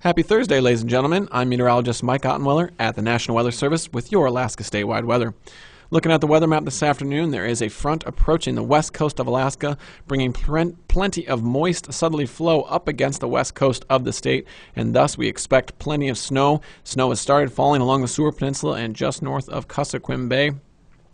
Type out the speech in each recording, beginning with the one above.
Happy Thursday, ladies and gentlemen. I'm meteorologist Mike Ottenweller at the National Weather Service with your Alaska statewide weather. Looking at the weather map this afternoon, there is a front approaching the west coast of Alaska, bringing plenty of moist southerly flow up against the west coast of the state, and thus we expect plenty of snow. Snow has started falling along the Seward Peninsula and just north of Kuskokwim Bay,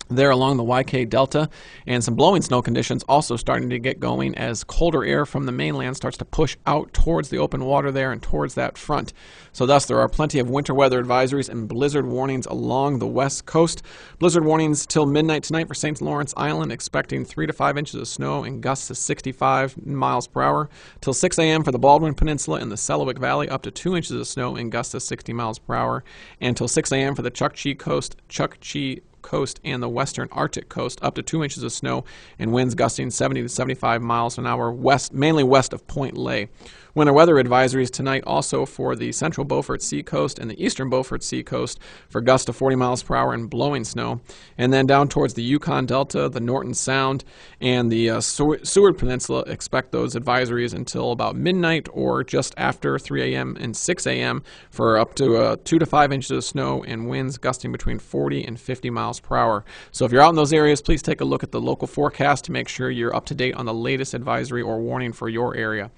there along the YK Delta, and some blowing snow conditions also starting to get going as colder air from the mainland starts to push out towards the open water there and towards that front. So thus there are plenty of winter weather advisories and blizzard warnings along the west coast. Blizzard warnings till midnight tonight for St. Lawrence Island, expecting 3 to 5 inches of snow and gusts to 65 miles per hour. Till 6 a.m. for the Baldwin Peninsula and the Selawik Valley, up to 2 inches of snow and gusts to 60 miles per hour. And till 6 a.m. for the Chukchi Coast and the western Arctic coast, up to 2 inches of snow and winds gusting 70 to 75 miles an hour west, mainly west of Point Lay. Winter weather advisories tonight also for the central Beaufort Sea Coast and the eastern Beaufort Sea Coast for gusts to 40 miles per hour and blowing snow. And then down towards the Yukon Delta, the Norton Sound, and the Seward Peninsula, expect those advisories until about midnight or just after 3 a.m. and 6 a.m. for up to 2 to 5 inches of snow and winds gusting between 40 and 50 miles per hour. So if you're out in those areas, please take a look at the local forecast to make sure you're up to date on the latest advisory or warning for your area.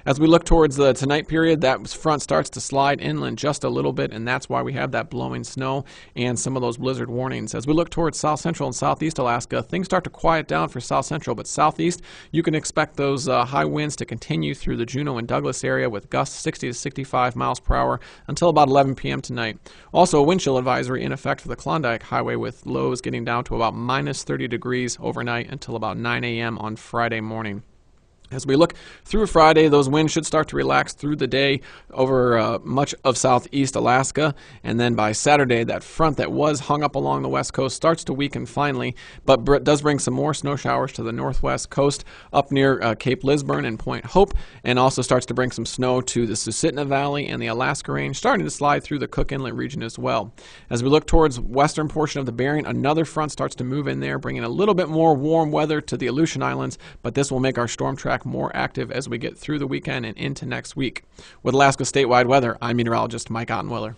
As we look towards the tonight period, that front starts to slide inland just a little bit, and that's why we have that blowing snow and some of those blizzard warnings. As we look towards south central and southeast Alaska, things start to quiet down for south central, but southeast, you can expect those high winds to continue through the Juneau and Douglas area with gusts 60 to 65 miles per hour until about 11 p.m. tonight. Also, a wind chill advisory in effect for the Klondike Highway with lows getting down to about minus 30 degrees overnight until about 9 a.m. on Friday morning. As we look through Friday, those winds should start to relax through the day over much of southeast Alaska. And then by Saturday, that front that was hung up along the west coast starts to weaken finally, but does bring some more snow showers to the northwest coast up near Cape Lisburne and Point Hope, and also starts to bring some snow to the Susitna Valley and the Alaska Range, starting to slide through the Cook Inlet region as well. As we look towards western portion of the Bering, another front starts to move in there, bringing a little bit more warm weather to the Aleutian Islands, but this will make our storm track more active as we get through the weekend and into next week. With Alaska statewide weather, I'm meteorologist Mike Ottenweller.